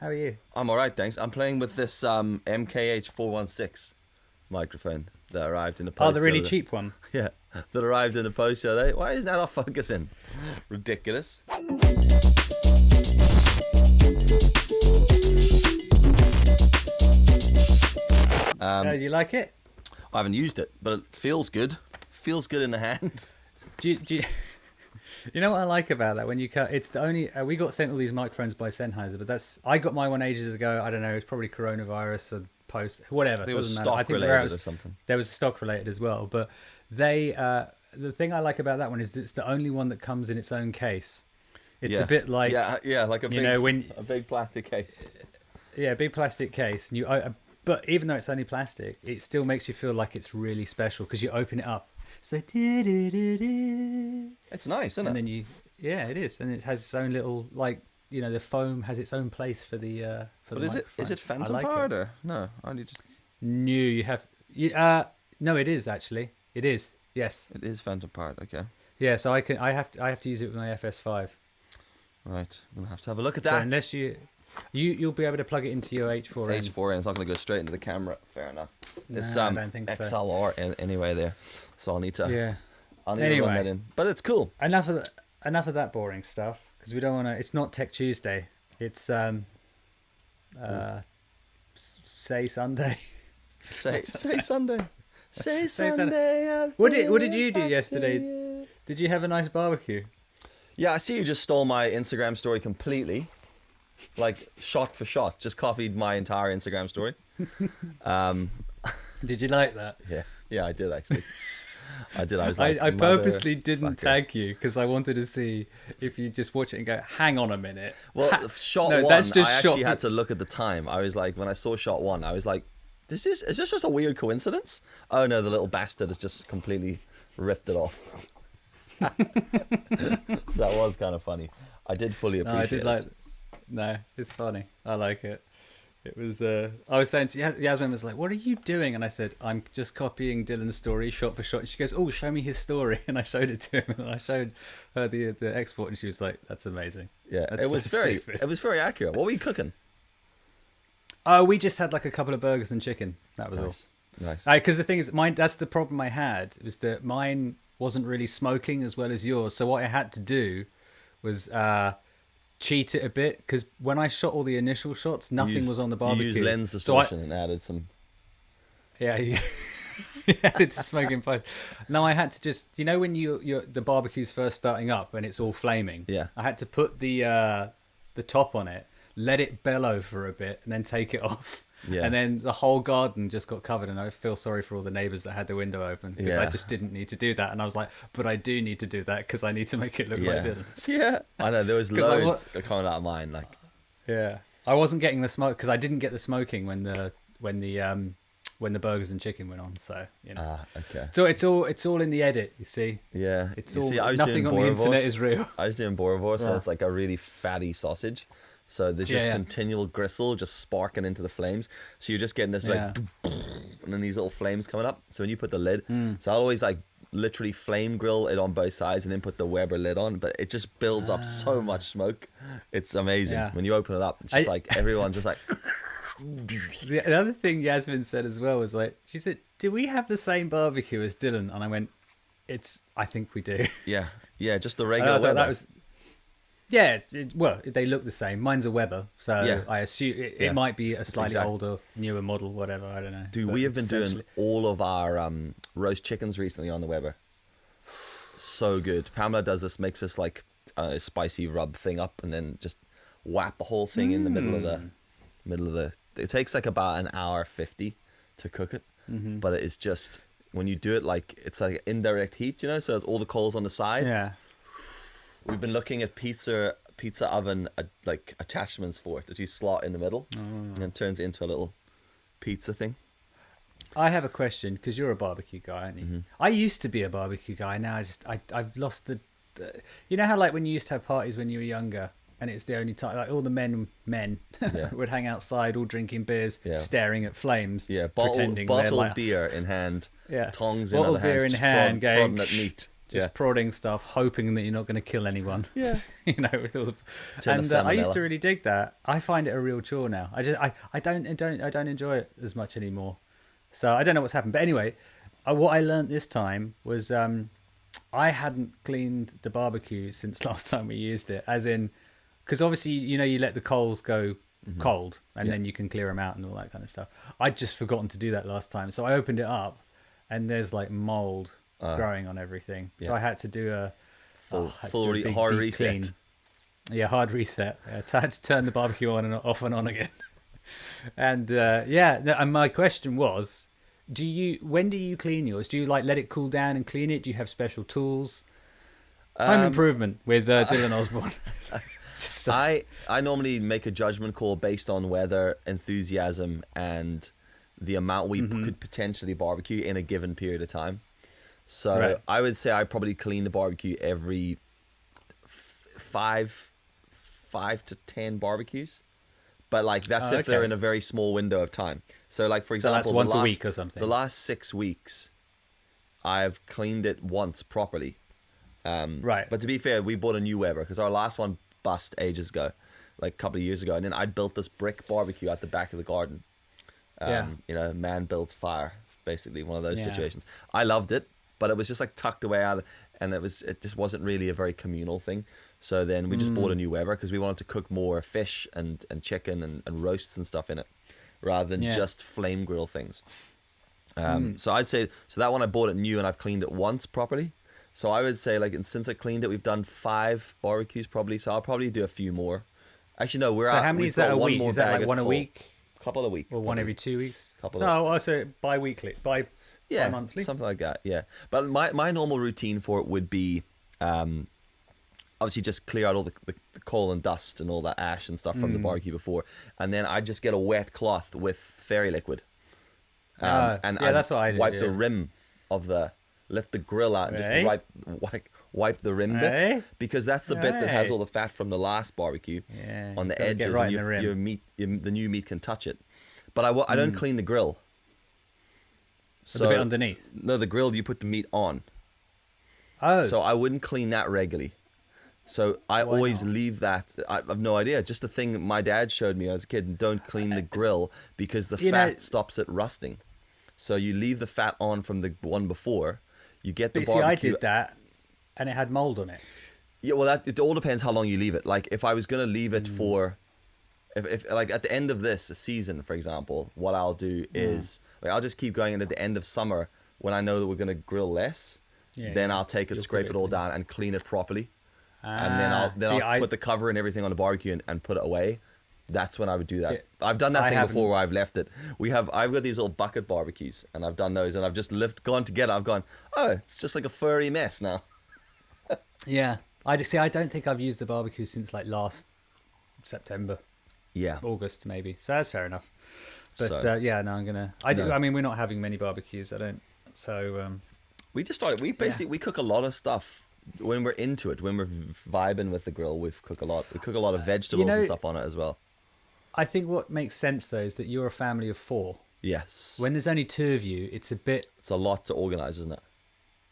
How are you? I'm all right, thanks. I'm playing with this MKH 416 microphone that arrived in the post. Oh, the really cheap one. Yeah, that arrived in the post the other day. Why isn't that not focusing? Ridiculous. Do you like it? I haven't used it, but it feels good. Feels good in the hand. You know what I like about that? When you cut, it's the only we got sent all these microphones by Sennheiser, but I got my one ages ago. I don't know, it's probably coronavirus or post whatever. It was stock related or something. There was stock related as well, but the thing I like about that one is it's the only one that comes in its own case. It's a bit like like a big, a big plastic case. Yeah, big plastic case, and but even though it's only plastic, it still makes you feel like it's really special because you open it up. It's like, it's nice, isn't it? And then it is, and it has its own little the foam has its own place for the for the microphone. Is it phantom powered or no? I need to. No, it is actually. It is. Yes. It is phantom powered. Okay. Yeah, so I have to use it with my FS5. Right, I'm gonna have to have a look at that. So unless you'll be able to plug it into your H4n. H4n, it's not going to go straight into the camera. Fair enough. No, It's I don't think XLR so. Anyway there, so I'll need to. Yeah. I'll need to run that in, but it's cool. Enough of that boring stuff because we don't want to. It's not Tech Tuesday. It's say Sunday. Say Sunday. Say Sunday. What did you do yesterday? Did you have a nice barbecue? Yeah, I see you just stole my Instagram story completely. Like shot for shot, just copied my entire Instagram story. Did you like that? Yeah, I did actually. I did. I was like, I purposely didn't tag you because I wanted to see if you just watch it and go, "Hang on a minute." Well, shot one, I actually had to look at the time. I was like, when I saw shot one, I was like, is this just a weird coincidence? Oh no, the little bastard has just completely ripped it off. So that was kind of funny. I did fully appreciate it. No, it's funny. I like it. It was. I was saying to Yasmin was like, "What are you doing?" And I said, "I'm just copying Dyllon's story shot for shot." And she goes, "Oh, show me his story." And I showed it to him, and I showed her the export, and she was like, "That's amazing." Yeah, That's it was very accurate. What were you cooking? Oh, we just had like a couple of burgers and chicken. That was all. Nice. Because the thing is, that's the problem I had was that mine wasn't really smoking as well as yours. So what I had to do was cheat it a bit because when I shot all the initial shots, nothing was on the barbecue. You used lens distortion and added some. Yeah, you added smoking pipe. No, I had to just when the barbecue's first starting up and it's all flaming. Yeah, I had to put the top on it, let it bellow for a bit, and then take it off. Yeah. And then the whole garden just got covered, and I feel sorry for all the neighbours that had the window open because I just didn't need to do that. And I was like, but I do need to do that because I need to make it look like Dyllon's. Yeah, I know there was loads coming out of mine. Like, yeah, I wasn't getting the smoke because I didn't get the smoking when the burgers and chicken went on. So okay. So it's all in the edit. You see. Yeah, it's all. Nothing on the internet is real. I was doing boerewors, so it's like a really fatty sausage. So there's just continual gristle just sparking into the flames. So you're just getting this and then these little flames coming up. So when you put the lid, so I'll always like literally flame grill it on both sides and then put the Weber lid on. But it just builds up so much smoke. It's amazing. Yeah. When you open it up, it's just like everyone's just like. The other thing Yasmin said as well was like, she said, "Do we have the same barbecue as Dyllon?" And I went, I think we do. Yeah, just the regular Weber. That was. Yeah, well, they look the same. Mine's a Weber, so I assume it might be a slightly older, newer model, whatever. I don't know. Dude, we have been doing all of our roast chickens recently on the Weber. So good. Pamela does this, makes this like a spicy rub thing up, and then just whap the whole thing in the middle of the. It takes like about an hour 50 to cook it, but it is just when you do it like it's like indirect heat, so it's all the coals on the side. Yeah. We've been looking at pizza oven like attachments for it that you slot in the middle, and then turns it into a little pizza thing. I have a question because you're a barbecue guy, aren't you? I used to be a barbecue guy. Now I've lost the. You know how like when you used to have parties when you were younger, and it's the only time like all the men would hang outside, all drinking beers, staring at flames, pretending bottled like, beer in hand, tongs in bottled other beer hands, in hand, prodding at meat. just prodding stuff, hoping that you're not going to kill anyone. Yeah. With all the I used to really dig that. I find it a real chore now. I don't enjoy it as much anymore. So I don't know what's happened. But anyway, what I learned this time was I hadn't cleaned the barbecue since last time we used it. As in, because obviously you let the coals go cold and then you can clear them out and all that kind of stuff. I'd just forgotten to do that last time, so I opened it up and there's like mold growing on everything. So I had to do a hard reset. Clean. Yeah, hard reset. I had to turn the barbecue on and off and on again. And and my question was, when do you clean yours? Do you like let it cool down and clean it? Do you have special tools? Home improvement with Dylan Osborne. I normally make a judgment call based on weather, enthusiasm, and the amount we could potentially barbecue in a given period of time. So I would say I probably clean the barbecue every 5 to 10 barbecues. But like that's if they're in a very small window of time. So like for example, that's once a week or something. The last 6 weeks, I've cleaned it once properly. But to be fair, we bought a new Weber because our last one bust ages ago, like a couple of years ago, and then I built this brick barbecue at the back of the garden. Man builds fire, basically one of those situations. I loved it, but it was just like tucked away and it just wasn't really a very communal thing. So then we just bought a new Weber because we wanted to cook more fish and chicken and roasts and stuff in it, rather than just flame grill things. So I'd say that one I bought it new and I've cleaned it once properly. So I would say since I cleaned it, we've done 5 barbecues probably. So I'll probably do a few more. Actually, no, so how many is that a week? Is that like one a week? Couple a week. Or one every 2 weeks? So bi-weekly, bi-monthly? Something like that, yeah. But my normal routine for it would be obviously just clear out all the coal and dust and all that ash and stuff from the barbecue before. And then I just get a wet cloth with fairy liquid. That's what I do. Wipe the rim of lift the grill out and just wipe the rim bit, because that's the bit that has all the fat from the last barbecue on the edges, and your meat, the new meat can touch it. But I don't clean the grill. So the bit underneath? No, the grill you put the meat on. Oh. So I wouldn't clean that regularly. So I always leave that. I have no idea. Just a thing my dad showed me as a kid. Don't clean the grill because the fat stops it rusting. So you leave the fat on from the one before. You get the barbecue. See, I did that, and it had mold on it. Yeah, well, it all depends how long you leave it. Like, if I was going to leave it for, if like at the end of this season, for example, what I'll do is I'll just keep going, and at the end of summer, when I know that we're going to grill less, then I'll take it, scrape it all down, and clean it properly, and then I'll put the cover and everything on the barbecue and put it away. That's when I would do that. I've done that thing before where I've left it. I've got these little bucket barbecues, and I've done those, and I've just gone to get it. I've gone, it's just like a furry mess now. Yeah, I don't think I've used the barbecue since like last September. Yeah, August maybe. So that's fair enough. But I'm gonna. I mean, we're not having many barbecues. I don't. So we just started. We cook a lot of stuff when we're into it. When we're vibing with the grill, we cook a lot. We cook a lot of vegetables and stuff on it as well. I think what makes sense though is that you're a family of 4. Yes. When there's only 2 of you, it's a lot to organise, isn't it?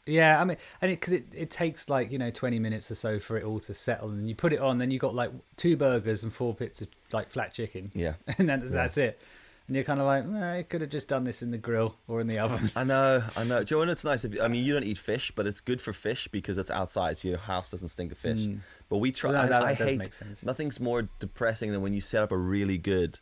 Yeah, I mean, and because it takes like 20 minutes or so for it all to settle, and you put it on, then you got like 2 burgers and 4 bits of like flat chicken. Yeah. And then that's it. And you're kind of like, I could have just done this in the grill or in the oven. I know. Do you know when it's nice? I mean, you don't eat fish, but it's good for fish because it's outside, so your house doesn't stink of fish. But we try. That I does hate. Make sense. Nothing's more depressing than when you set up a really good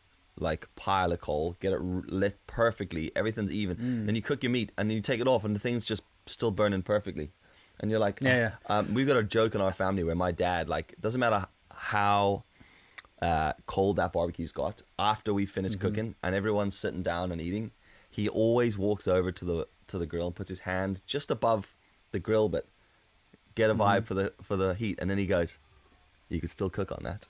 pile of coal, get it lit perfectly, everything's even, then you cook your meat, and then you take it off, and the thing's just still burning perfectly, and you're like, we've got a joke in our family where my dad, it doesn't matter how cold that barbecue's got, after we finish cooking and everyone's sitting down and eating, he always walks over to the grill and puts his hand just above the grill bit, get a vibe for the heat, and then he goes, you can still cook on that.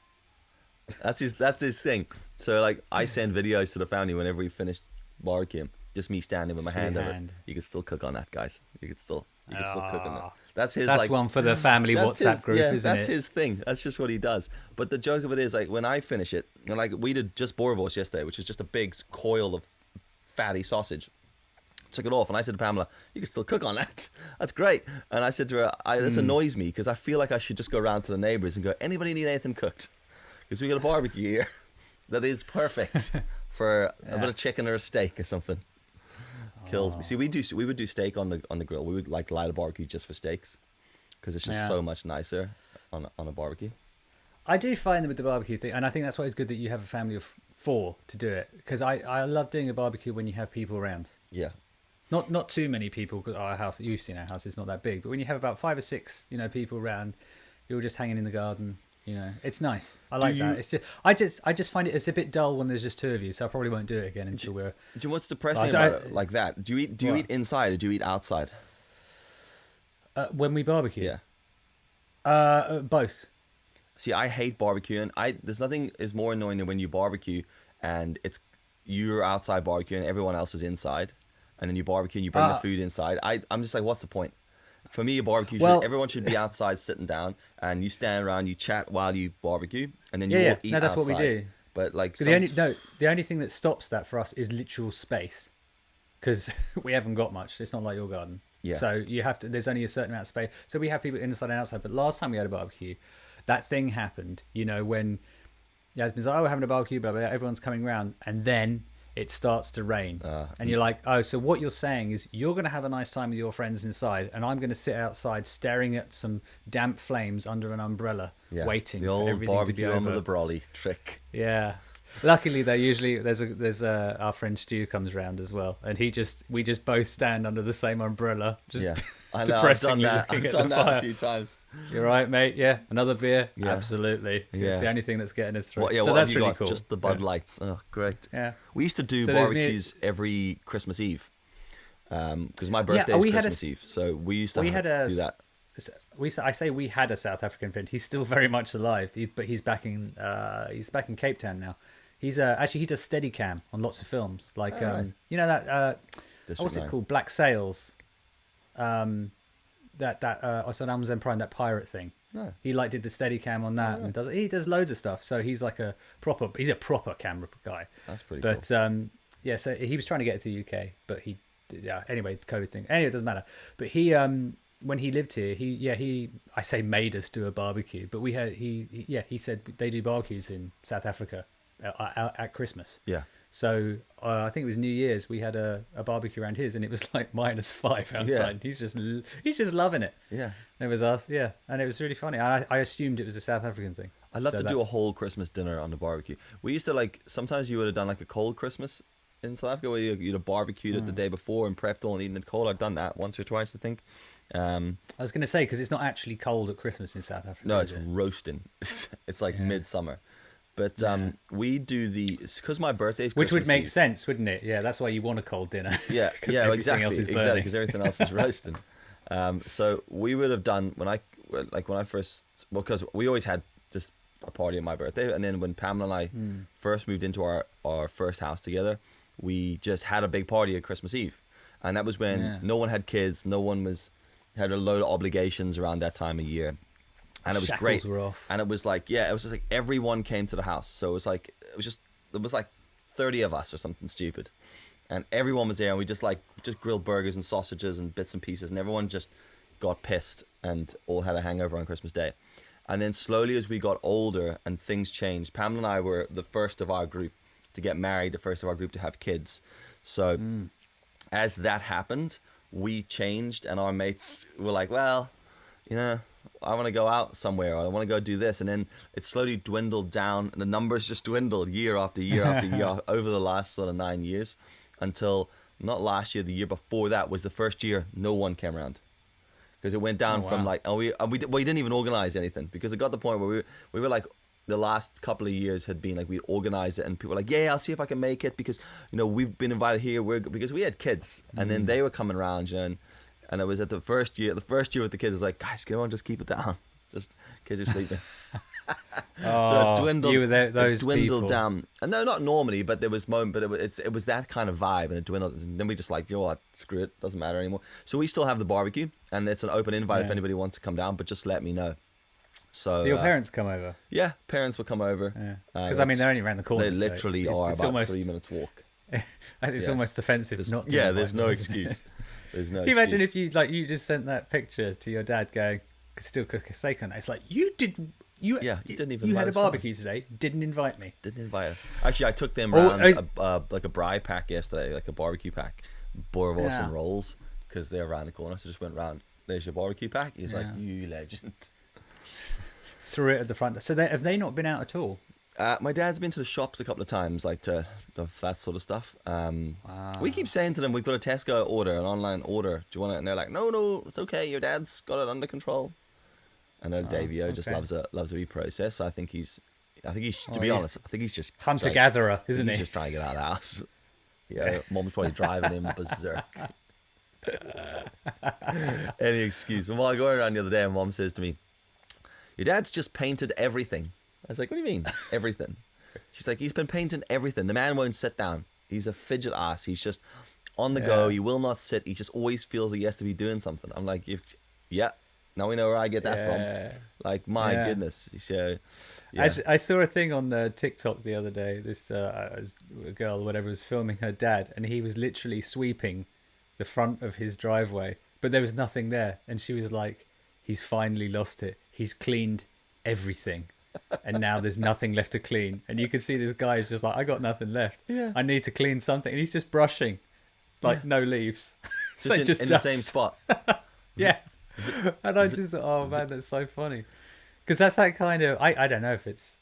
That's his thing. So I send videos to the family whenever we finish barbecuing, just me standing with my hand over it. You can still cook on that, guys. You can still cook on that. That's his. That's one for the family WhatsApp group, isn't it? That's his thing. That's just what he does. But the joke of it is, when I finish it, and we did just boerewors yesterday, which is just a big coil of fatty sausage. took it off, and I said to Pamela, "You can still cook on that. That's great." And I said to her, "This annoys me because I feel like I should just go around to the neighbours and go, anybody need anything cooked? Because we got a barbecue here that is perfect for a bit of chicken or a steak or something." Kills me. See, we would do steak on the grill. We would like light a barbecue just for steaks because it's just so much nicer on a barbecue. I do find that with the barbecue thing, and I think that's why it's good that you have a family of 4 to do it, because I love doing a barbecue when you have people around. Yeah. Not too many people, because our house, you've seen our house, it's not that big, but when you have about 5 or 6, people around, you're just hanging in the garden. It's nice. I like that. It's just I just find it's a bit dull when there's just 2 of you, so I probably won't do it again until we're. Do you know what's depressing about it like that? Do you eat inside or do you eat outside? When we barbecue? Yeah. Both. See, I hate barbecuing. There's nothing is more annoying than when you barbecue and you're outside barbecuing and everyone else is inside, and then you barbecue and you bring the food inside. I'm just like, what's the point? For me, a barbecue, everyone should be outside sitting down, and you stand around, you chat while you barbecue, and then you all eat outside. That's what we do. But like, the only thing that stops that for us is literal space, because we haven't got much. It's not like your garden. Yeah. So you have to. There's only a certain amount of space. So we have people inside and outside. But last time we had a barbecue, that thing happened. When Yasmin's like, "Oh, we're having a barbecue," blah, blah, blah, everyone's coming round, and then it starts to rain, and you're like, "Oh, so what you're saying is you're going to have a nice time with your friends inside, and I'm going to sit outside staring at some damp flames under an umbrella, waiting for everything to be over." The old barbecue under the brolly trick. Yeah. Luckily, though, usually there's our friend Stu comes round as well, and we just both stand under the same umbrella, just depressingly looking at the fire. I've done that a few times. You're right, mate. Yeah, another beer. Yeah. Absolutely. Yeah. It's the only thing that's getting us through. So what that's really cool. Just the Bud Lights. Oh, great. Yeah. We used to do barbecues every Christmas Eve, because my birthday is Christmas Eve, so we used to do that. I say we had a South African friend. He's still very much alive, but he's back in Cape Town now. He's actually he does Steadicam on lots of films, like that what's it called, Black Sails, it's on Amazon Prime, that pirate thing. No. He did the Steadicam on that, and he does loads of stuff. So he's a proper camera guy. That's pretty cool. But so he was trying to get it to UK, but anyway, the COVID thing. Anyway, it doesn't matter. But he when he lived here, he made us do a barbecue, but he said they do barbecues in South Africa at Christmas. Yeah. So I think it was New Year's. We had a barbecue around his, and it was like -5 outside. Yeah. He's just loving it. Yeah. It was us. Yeah, and it was really funny. I assumed it was a South African thing. I'd love to do a whole Christmas dinner on the barbecue. We used to sometimes you would have done like a cold Christmas in South Africa, where you'd have barbecued it the day before and prepped all and eaten it cold. I've done that once or twice, I think. I was going to say, because it's not actually cold at Christmas in South Africa. No, it's roasting. It's like midsummer. But we do because my birthday is Christmas Which would make Eve. Sense, wouldn't it? Yeah, that's why you want a cold dinner. Yeah, exactly, because everything else is roasting. So we would have done when I first, because we always had just a party on my birthday, and then when Pamela and I first moved into our first house together, we just had a big party at Christmas Eve, and that was when no one had kids, no one had a load of obligations around that time of year. And it was great. Were off. And it was it was just like everyone came to the house. So it was like 30 of us or something stupid. And everyone was there, and we just grilled burgers and sausages and bits and pieces, and everyone just got pissed and all had a hangover on Christmas Day. And then slowly as we got older and things changed, Pamela and I were the first of our group to get married, the first of our group to have kids. So as that happened, we changed, and our mates were like, well, I want to go out somewhere, or I want to go do this. And then it slowly dwindled down, and the numbers just dwindled year after year after year over the last sort of 9 years, until not last year, the year before that was the first year no one came around. Because it went down from we didn't even organize anything, because it got to the point where we were like, the last couple of years had been like, we organized it, and people were like, yeah, I'll see if I can make it, because we've been invited here, because we had kids, and then they were coming around, and it was at the first year with the kids, it was like, guys, come on, just keep it down, just kids are sleeping. So it dwindled down, and no, not normally, but there was moment, but it was that kind of vibe, and it dwindled, and then we just like, you know what, screw it, doesn't matter anymore. So we still have the barbecue, and it's an open invite if anybody wants to come down, but just let me know. So do your parents come over? Yeah, parents will come over. Because they're only around the corner. They literally are about 3 minutes walk. It's almost offensive not to. Yeah, there's no excuse. There's no. Can you imagine if you just sent that picture to your dad going, still cook a steak on it? It's like you didn't even. You had a barbecue today. Didn't invite me. Didn't invite us. Actually, I took them around like a braai pack yesterday, like a barbecue pack. Bought us some rolls because they're around the corner. So just went round. There's your barbecue pack. He's like, you legend. Threw it at the front. So have they not been out at all? My dad's been to the shops a couple of times, like to that sort of stuff. We keep saying to them, we've got a Tesco order, an online order. Do you want it? And they're like, no, it's okay. Your dad's got it under control. I know Davey-O just loves a wee process. So I think he's to be honest, I think he's just hunter-gatherer, isn't he? He's just trying to get out of the house. Yeah, Mom's probably driving him berserk. Any excuse. When I was going around the other day, and Mom says to me, your dad's just painted everything. I was like, what do you mean, everything? She's like, he's been painting everything. The man won't sit down. He's a fidget ass. He's just on the go. He will not sit. He just always feels he has to be doing something. I'm like, now we know where I get that from. Like, my goodness. So, I saw a thing on TikTok the other day. This a girl, whatever, was filming her dad, and he was literally sweeping the front of his driveway, but there was nothing there. And she was like, he's finally lost it. He's cleaned everything. And now there's nothing left to clean. And you can see this guy is just like, I got nothing left. Yeah. I need to clean something. And he's just brushing, like no leaves. Just in the same spot. Yeah. And I just, oh man, that's so funny. Because that's that kind of, I don't know if is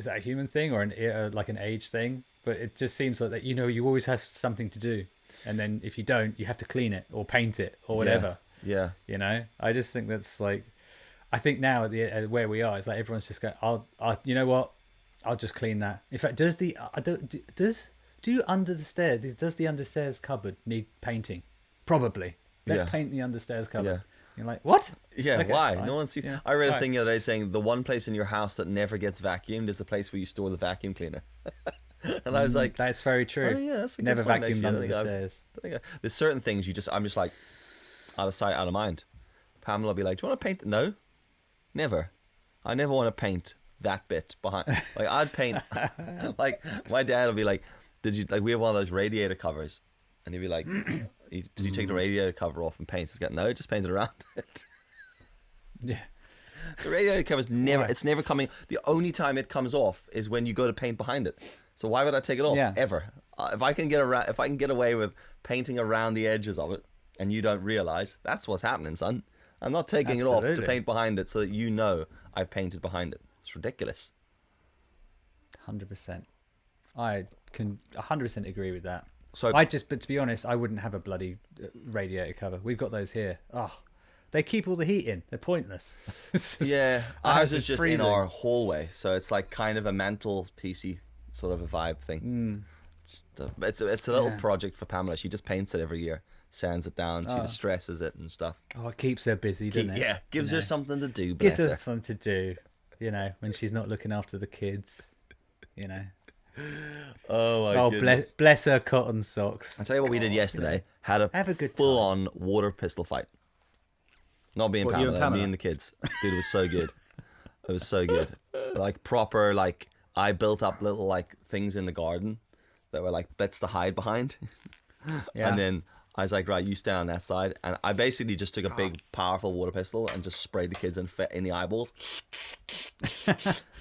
that a human thing or like an age thing? But it just seems like that, you always have something to do. And then if you don't, you have to clean it or paint it or whatever. Yeah. I just think that's like, I think now at where we are, it's like everyone's just going, you know what? I'll just clean that. In fact, does the understairs cupboard need painting? Probably. Let's paint the understairs cupboard. Yeah. You're like, what? Yeah, okay, why? fine. No one sees. Yeah, I read a thing the other day saying the one place in your house that never gets vacuumed is the place where you store the vacuum cleaner. And I was like, that's very true. Oh, yeah, that's a good never point, vacuumed under the stairs. There's certain things I'm just like, out of sight, out of mind. Pamela will be like, do you want to paint? No, never. I never want to paint that bit behind. Like, I'd paint, like, my dad will be like, we have one of those radiator covers. And he'd be like, did you take the radiator cover off and paint? He's got, no, just paint it around it. Yeah. The radiator cover's it's never coming. The only time it comes off is when you go to paint behind it. So why would I take it off? Ever? If I can get away with painting around the edges of it, and you don't realize, that's what's happening, son. I'm not taking it off to paint behind it so that you know I've painted behind it. It's ridiculous. 100%. I can 100% agree with that. So but to be honest, I wouldn't have a bloody radiator cover. We've got those here. Oh, they keep all the heat in. They're pointless. Ours is just freezing in our hallway, so it's like kind of a mantle piecey sort of a vibe thing. It's a little project for Pamela. She just paints it every year, sands it down, she just stresses it and stuff. Oh, it keeps her busy, doesn't it? Yeah, gives her something to do. Gives her something to do, when she's not looking after the kids, Oh my goodness. Bless her cotton socks. I'll tell you what we did yesterday. Had a full-on water pistol fight. Not being Pamela, me and the kids. Dude, it was so good. It was so good. Like proper, like I built up little like things in the garden that were like bits to hide behind. Yeah. And then I was like, right, you stand on that side. And I basically just took a big, powerful water pistol and just sprayed the kids in the eyeballs.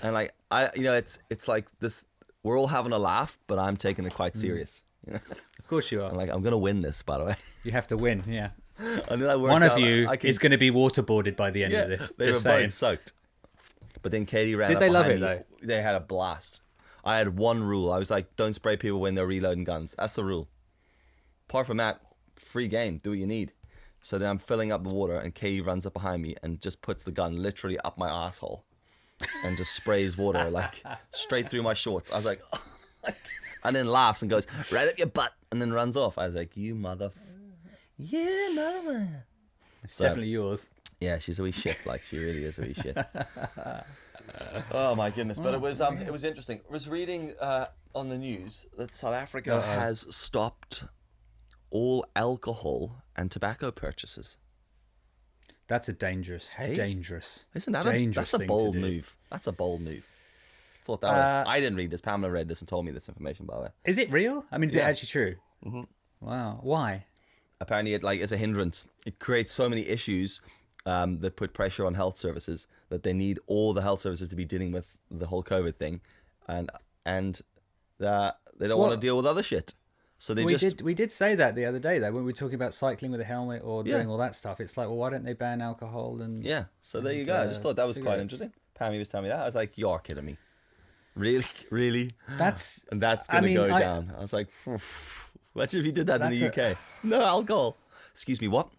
And like, it's like this, we're all having a laugh, but I'm taking it quite serious. Of course you are. I'm like, I'm going to win this, by the way. You have to win, yeah. And then one of you is going to be waterboarded by the end of this. They were both soaked. But then Katie ran up behind me. Did they love it, though? They had a blast. I had one rule. I was like, don't spray people when they're reloading guns. That's the rule. Apart from that, free game. Do what you need. So then I'm filling up the water, and Katie runs up behind me and just puts the gun literally up my asshole and just sprays water like straight through my shorts. I was like, oh. And then laughs and goes, right up your butt, and then runs off. I was like, you mother... Yeah, mother. It's definitely yours. Yeah, she's a wee shit. Like, she really is a wee shit. Oh my goodness! But it was interesting. I was reading on the news that South Africa has stopped all alcohol and tobacco purchases. That's a dangerous. Isn't that dangerous that's a thing bold to do. move. That's a bold move. Thought that was, I didn't read this. Pamela read this and told me this information, by the way. Is it real? I mean, is it Yeah. actually true? Mm-hmm. Wow. Why? Apparently, it's a hindrance. It creates so many issues that put pressure on health services that they need all the health services to be dealing with the whole COVID thing, and they don't want to deal with other shit. So we did say that the other day though when we were talking about cycling with a helmet or doing all that stuff. It's like, well, why don't they ban alcohol and So there you go. I just thought that was quite interesting. Pammy was telling me that. I was like, you're kidding me. Really? That's gonna go down. I was like, imagine if you did that in the UK. No alcohol. Excuse me, what?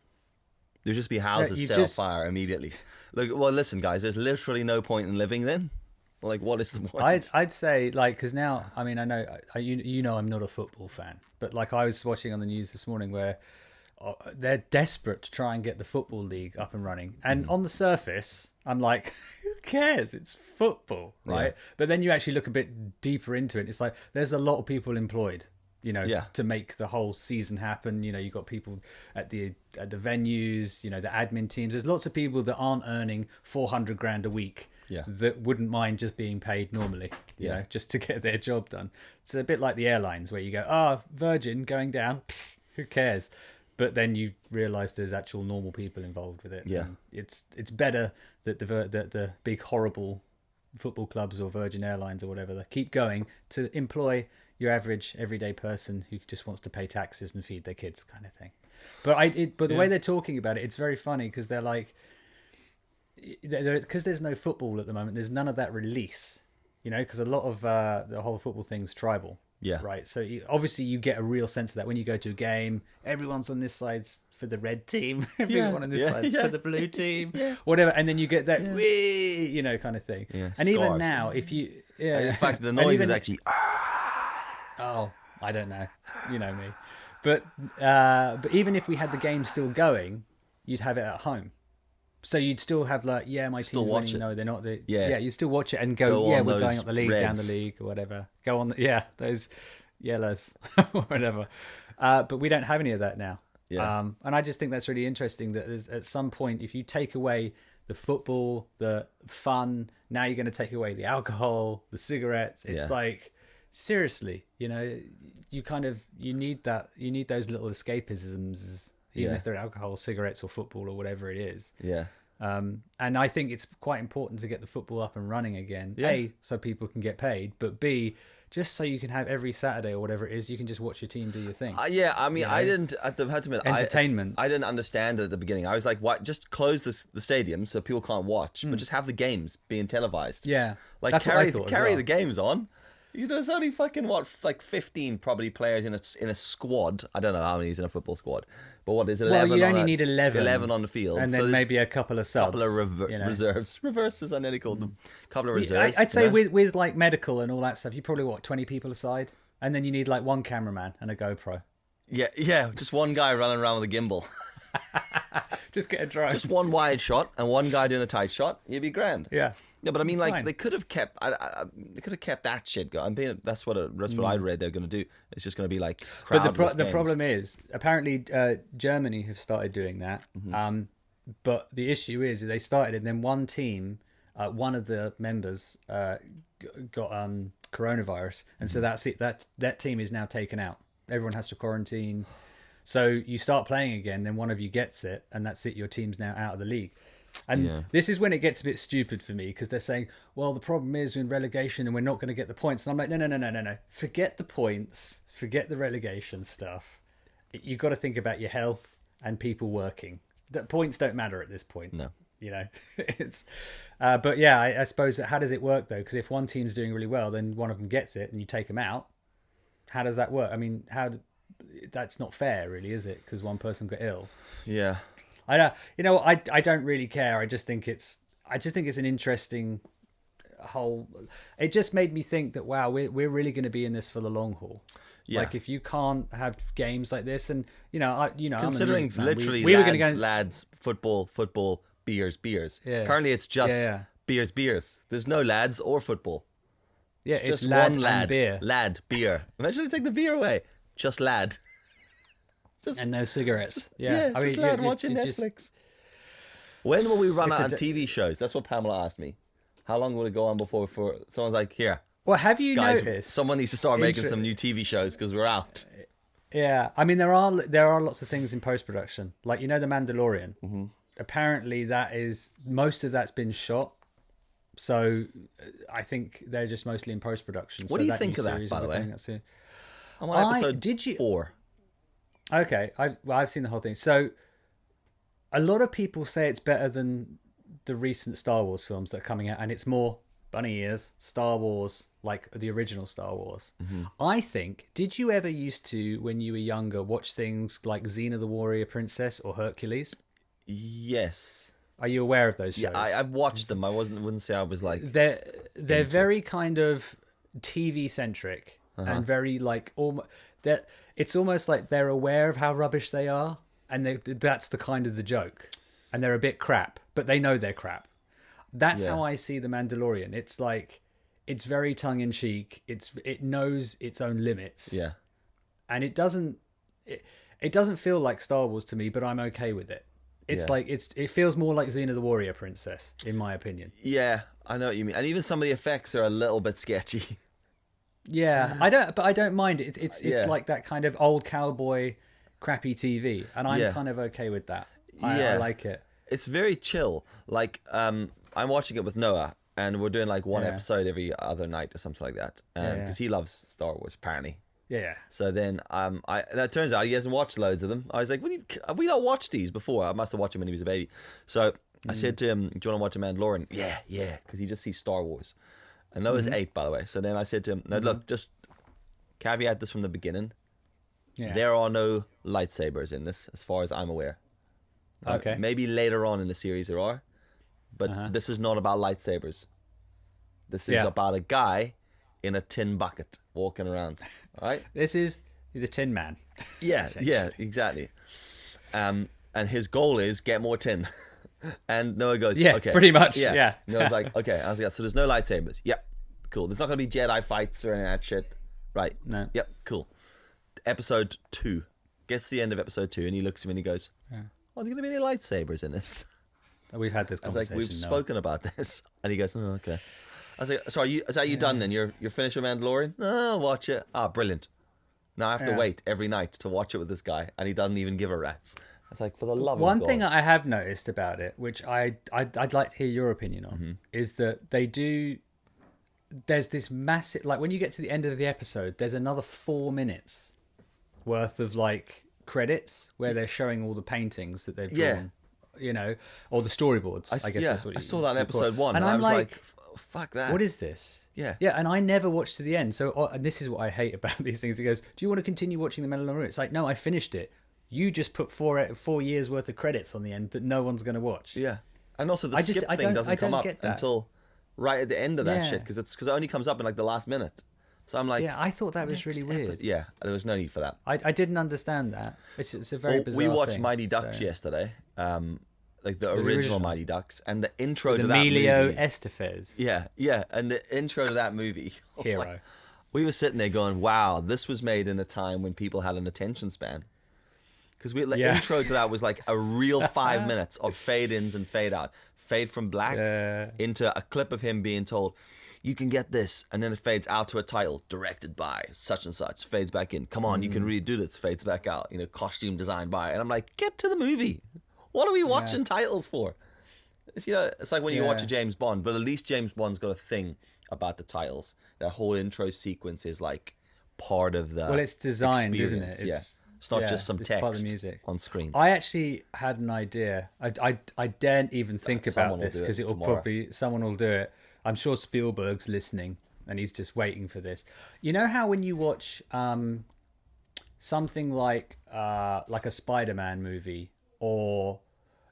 There'd just be houses set on fire immediately. Look, well, listen, guys. There's literally no point in living then. Like, what is the point? I'd say, like, because now, I mean, I know you know I'm not a football fan, but like I was watching on the news this morning where they're desperate to try and get the football league up and running, and on the surface, I'm like, who cares? It's football, right? Yeah. But then you actually look a bit deeper into it. It's like there's a lot of people employed, to make the whole season happen. You've got people at the venues, the admin teams. There's lots of people that aren't earning $400,000 a week that wouldn't mind just being paid normally, just to get their job done. It's a bit like the airlines where you go, Virgin going down, who cares? But then you realise there's actual normal people involved with it. Yeah, and it's better that the big horrible football clubs or Virgin Airlines or whatever they keep going to employ your average everyday person who just wants to pay taxes and feed their kids, kind of thing. But the way they're talking about it, it's very funny because they're like, because there's no football at the moment, there's none of that release, because a lot of the whole football thing's tribal. Yeah. Right. So obviously you get a real sense of that when you go to a game. Everyone's on this side for the red team. Everyone on this side's for the blue team. Whatever. And then you get that wee, kind of thing. Yeah, and even now, if you in fact, the noise is actually. Oh, I don't know. You know me. But even if we had the game still going, you'd have it at home. So you'd still have like, my team's winning. No, they're not. You still watch it and go we're going up the league, down the league, or whatever. Go on, those yellows, or whatever. But we don't have any of that now. Yeah. And I just think that's really interesting that at some point, if you take away the football, the fun, now you're going to take away the alcohol, the cigarettes. It's like, seriously, you need that. You need those little escapisms. Even if they're alcohol, cigarettes, or football, or whatever it is. Yeah. And I think it's quite important to get the football up and running again. Yeah. A, so people can get paid, but B, just so you can have every Saturday or whatever it is, you can just watch your team do your thing. I mean, I didn't. I had to admit, entertainment. I didn't understand it at the beginning. I was like, "What? Just close the stadium so people can't watch, but just have the games being televised." Yeah, like that's carry what I thought the games on. There's only fucking 15 probably players in a squad. I don't know how many is in a football squad, but what is 11? Well, you only need 11. 11 on the field, and then maybe a couple of subs, couple of reserves. Reverses, I nearly called them. Couple of reserves. I'd say with like medical and all that stuff, you probably 20 people aside, and then you need like one cameraman and a GoPro. Yeah, just one guy running around with a gimbal. Just get a drone. Just one wide shot and one guy doing a tight shot. You'd be grand. Yeah. Yeah, but I mean, like, they could have kept. They could have kept that shit going. That's what I read they're going to do. It's just going to be like crowdless But the problem is, apparently, Germany have started doing that. Mm-hmm. But the issue is they started, and then one team, one of the members got coronavirus, and so that's it. That team is now taken out. Everyone has to quarantine. So you start playing again, then one of you gets it, and that's it. Your team's now out of the league. And this is when it gets a bit stupid for me, because they're saying, well, the problem is we're in relegation and we're not going to get the points. And I'm like, no. Forget the points. Forget the relegation stuff. You've got to think about your health and people working. The points don't matter at this point. No. It's. But yeah, I suppose, how does it work, though? Because if one team's doing really well, then one of them gets it and you take them out. How does that work? I mean, that's not fair, really, is it? Because one person got ill. Yeah. I don't. I don't really care. I just think it's an interesting whole. It just made me think that wow, we're really going to be in this for the long haul. Yeah. Like if you can't have games like this, and considering literally we lads, were going to go lads, football, beers. Yeah. Currently, it's just beers. There's no lads or football. Yeah, it's just lad one lad, and beer. Lad, beer. Imagine they take the beer away. Just lad. And no cigarettes. Just lad watching Netflix. When will we run out of TV shows? That's what Pamela asked me. How long will it go on before someone's like, here, Well, have you guys, noticed? someone needs to start making some new TV shows because we're out. Yeah, I mean there are lots of things in post production, like the Mandalorian. Mm-hmm. Apparently, most of that's been shot. So I think they're just mostly in post production. What do you think of that, by the way? I'm on episode 4. Okay, I've seen the whole thing. So a lot of people say it's better than the recent Star Wars films that are coming out, and it's more bunny ears Star Wars, like the original Star Wars. Mm-hmm. I think, did you ever used to, when you were younger, watch things like Xena the Warrior Princess or Hercules? Yes. Are you aware of those shows? Yeah, I've watched them. I wouldn't say I was like... They're very kind of TV centric and very like... It's almost like they're aware of how rubbish they are, and that's the kind of the joke. And they're a bit crap, but they know they're crap. That's how I see The Mandalorian. It's like, it's very tongue-in-cheek. It knows its own limits. Yeah. And it doesn't feel like Star Wars to me, but I'm okay with it. It's like, it feels more like Xena the Warrior Princess, in my opinion. Yeah, I know what you mean. And even some of the effects are a little bit sketchy. Yeah, I don't mind it. It's like that kind of old cowboy crappy TV, and I'm kind of okay with that. I like it. It's very chill. Like, I'm watching it with Noah, and we're doing like one episode every other night or something like that. Because he loves Star Wars, apparently. Yeah. So then, that turns out he hasn't watched loads of them. I was like, have we not watched these before? I must have watched them when he was a baby. So I said to him, do you want to watch a Mandalorian? Yeah, because he just sees Star Wars. And Noah's 8, by the way. So then I said to him, now look, just caveat this from the beginning. Yeah. There are no lightsabers in this, as far as I'm aware. Okay. Maybe later on in the series there are, but this is not about lightsabers. This is about a guy in a tin bucket walking around. All right. He's a Tin Man. Yeah, exactly. And his goal is get more tin. And Noah goes, okay. Pretty much. Yeah. Noah's like, okay. I was like, so there's no lightsabers. Yep. Cool. There's not going to be Jedi fights or any of that shit. Right. No. Yep. Cool. Episode 2. Gets to the end of episode 2 and he looks at me and he goes, are there going to be any lightsabers in this? We've had this conversation. I was like, we've spoken about this. And he goes, oh, okay. I was like, so is that you done then? You're finished with Mandalorian? No, I'll watch it. Brilliant. Now I have to wait every night to watch it with this guy, and he doesn't even give a rat's. I was like, for the love of God. One thing I have noticed about it, which I'd like to hear your opinion on, is that there's this massive, like when you get to the end of the episode, there's another 4 minutes worth of like credits where they're showing all the paintings that they've drawn, or the storyboards. I guess that's what I saw that in episode 1, and I was like, fuck that. What is this? Yeah, and I never watched to the end. So, and this is what I hate about these things. He goes, "Do you want to continue watching The Mandalorian?" It's like, no, I finished it. You just put 4 years worth of credits on the end that no one's going to watch. Yeah, and also the skip thing doesn't come up until right at the end of that shit because it only comes up in like the last minute. So I'm like, I thought that was really weird. Yeah, there was no need for that. I didn't understand that. It's a very bizarre thing. We watched Mighty Ducks yesterday. Like the original Mighty Ducks, and the intro to that movie. Emilio Estevez. Yeah, and the intro to that movie. Hero. We were sitting there going, wow, this was made in a time when people had an attention span. Because the intro to that was like a real 5 minutes of fade-ins and fade-out. Fade from black into a clip of him being told, you can get this, and then it fades out to a title, directed by such and such, fades back in. Come on, you can really do this, fades back out. Costume designed by. And I'm like, get to the movie. What are we watching titles for? It's like when you watch a James Bond, but at least James Bond's got a thing about the titles. That whole intro sequence is like part of the it's designed, experience. Isn't it? It's not just some text part of the music on screen. I actually had an idea. I daren't even think about this because someone will do it. I'm sure Spielberg's listening and he's just waiting for this. You know how when you watch something like a Spider-Man movie, or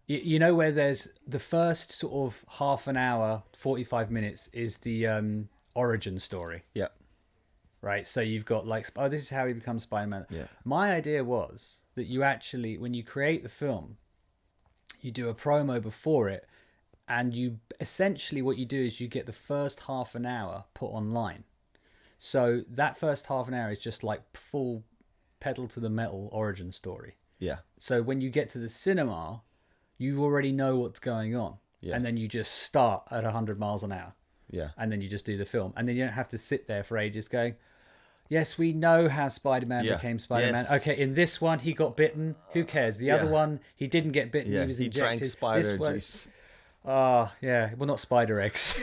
where there's the first sort of half an hour, 45 minutes is the origin story. Yeah. Right. So you've got like, this is how he becomes Spider-Man. Yeah. My idea was that you actually, when you create the film, you do a promo before it, and you essentially what you do is you get the first half an hour put online. So that first half an hour is just like full pedal to the metal origin story. Yeah. So when you get to the cinema, you already know what's going on. Yeah. And then you just start at 100 miles an hour. Yeah. And then you just do the film. And then you don't have to sit there for ages going, yes, we know how Spider-Man became Spider-Man. Yes. Okay, in this one, he got bitten. Who cares? The other one, he didn't get bitten. He was he injected. drank spider juice. Oh, yeah. Well, not spider eggs.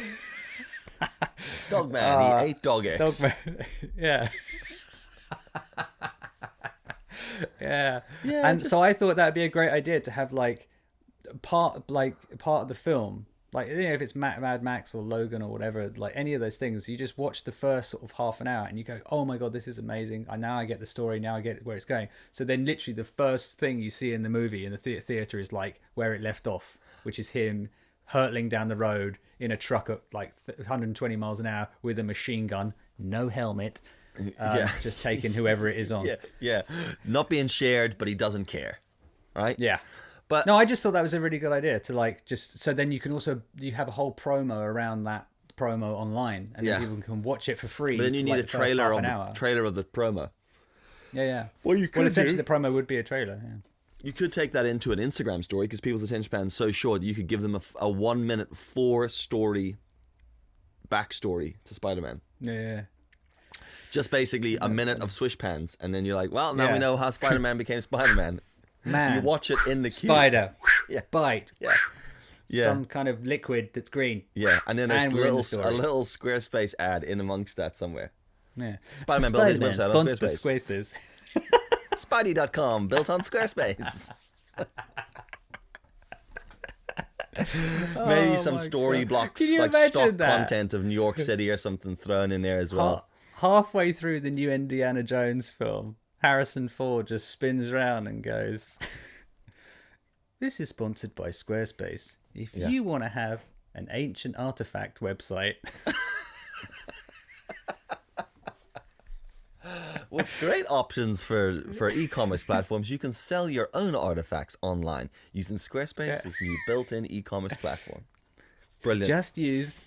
Dogman, he ate dog eggs. Dogman. Yeah. Yeah. And so I thought that'd be a great idea to have part of the film, if it's Mad Max or Logan or whatever, any of those things, you just watch the first sort of half an hour and you go, oh my god, this is amazing. Now I get the story, now I get where it's going. So then literally the first thing you see in the movie in the theater is where it left off, which is him hurtling down the road in a truck at 120 miles an hour with a machine gun, no helmet, just taking whoever it is on. Yeah. Not being shared, but he doesn't care. Right? Yeah. But no, I just thought that was a really good idea to just so then you can also you have a whole promo around that promo online and then people can watch it for free. But then you need a trailer of the promo. Yeah. Well, essentially the promo would be a trailer. Yeah. You could take that into an Instagram story because people's attention span is so short that you could give them a 1 minute 4-story backstory to Spider-Man. Yeah. Just basically a minute of swish pans, and then you're like, well, now we know how Spider-Man became Spider-Man. Man, you watch it in the queue. Spider, bite, some kind of liquid that's green. Yeah, and then a little Squarespace ad in amongst that somewhere. Yeah, Spider-Man built his website on Squarespace. Spidey.com, built on Squarespace. Maybe some story blocks, stock content of New York City or something thrown in there as well. Halfway through the new Indiana Jones film, Harrison Ford just spins around and goes, this is sponsored by Squarespace. If you want to have an ancient artifact website. With great options for e-commerce platforms, you can sell your own artifacts online using Squarespace's new built-in e-commerce platform. Brilliant. Just use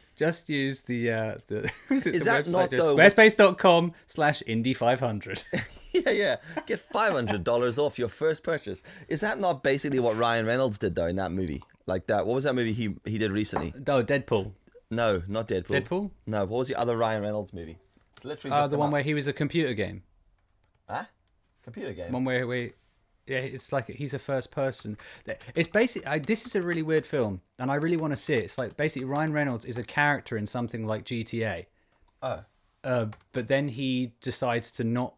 the is that website? Not Squarespace.com/Indy500. Yeah. Get $500 off your first purchase. Is that not basically what Ryan Reynolds did though in that movie? What was that movie he did recently? Oh, Deadpool. No, not Deadpool. Deadpool? No, what was the other Ryan Reynolds movie? Literally just the one where he was a computer game. Huh? Computer game? One where it's he's a first person. It's basically this is a really weird film, and I really want to see it. It's basically Ryan Reynolds is a character in something like GTA. Oh. But then he decides to not.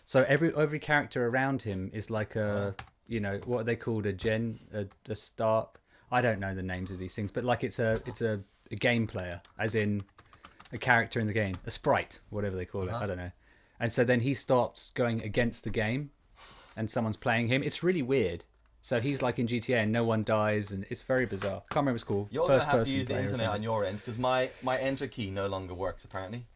So every character around him is like what are they called? A Stark. I don't know the names of these things, but it's a game player, as in a character in the game, a sprite, whatever they call it. I don't know. And so then he starts going against the game, and someone's playing him. It's really weird. So he's in GTA and no one dies, and it's very bizarre. Can't remember what it's called. You're going to have to use the internet on your end because my enter key no longer works apparently.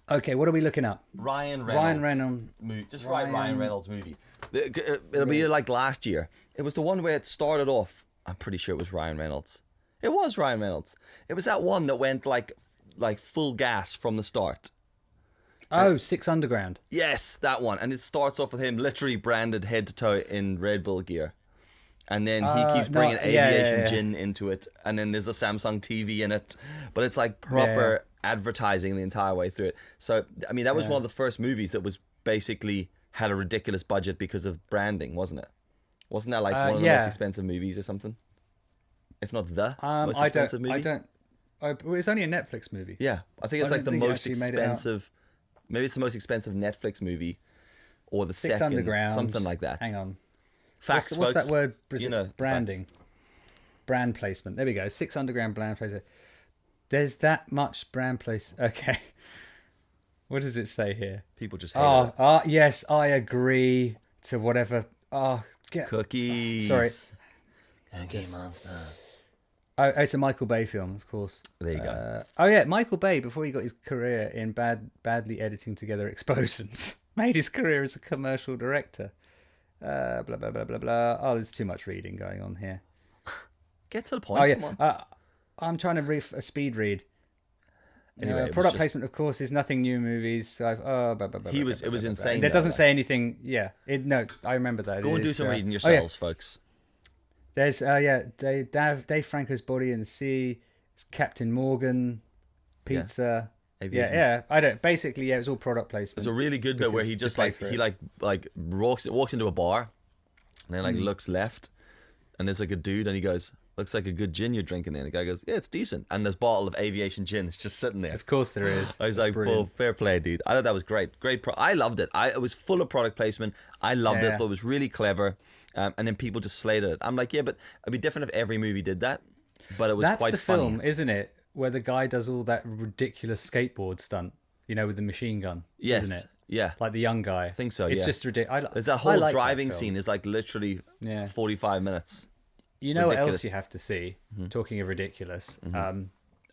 Okay, what are we looking up? Ryan Reynolds. Just write Ryan Reynolds movie. It'll be like last year. It was the one where it started off. I'm pretty sure it was Ryan Reynolds. It was Ryan Reynolds. It was that one that went like full gas from the start. Oh, Six Underground. Yes, that one. And it starts off with him literally branded head to toe in Red Bull gear. And then he keeps bringing aviation gin into it. And then there's a Samsung TV in it. But it's like proper advertising the entire way through it. So, I mean, that was one of the first movies that was basically had a ridiculous budget because of branding, wasn't it? Wasn't that one of the most expensive movies or something? If not the most expensive movie? It's only a Netflix movie. Yeah, I think it's the most expensive. Maybe it's the most expensive Netflix movie, or the Six second, Underground. something like that. Hang on. Facts, what's folks. that word? Branding. Brand placement. There we go. Six Underground brand placement. There's that much brand place. Okay. What does it say here? People just hate it. Yes, I agree to whatever. Cookies. Sorry. Cookie Monster. Oh, it's a Michael Bay film, of course. There you go. Michael Bay, before he got his career in badly editing together explosions, made his career as a commercial director. Blah, blah, blah, blah, blah. Oh, there's too much reading going on here. Get to the point. Come on. I'm trying to speed read. Anyway, product placement, of course, is nothing new movies. It was insane. It doesn't say anything. Yeah. I remember that. Go and do some reading yourselves, folks. There's Dave Franco's Body in the Sea. It's Captain Morgan. pizza. Aviation. Yeah. I don't. Basically, it was all product placement. There's a really good bit where he just like walks into a bar, and then like looks left, and there's like a dude, and he goes, "Looks like a good gin you're drinking." And the guy goes, "Yeah, it's decent." And this bottle of aviation gin is just sitting there. Of course there is. I was like, "Well, fair play, dude." I thought that was great. I loved it. It was full of product placement. I loved it. Thought it was really clever. And then people just slated it. I'm like, yeah, but it'd be different if every movie did that. But it was quite funny. That's the film, isn't it? Where the guy does all that ridiculous skateboard stunt, with the machine gun, isn't it? Yeah. Like the young guy. I think so, It's just ridiculous. There's that whole driving scene is like literally 45 minutes. You know what else you have to see? Talking of ridiculous.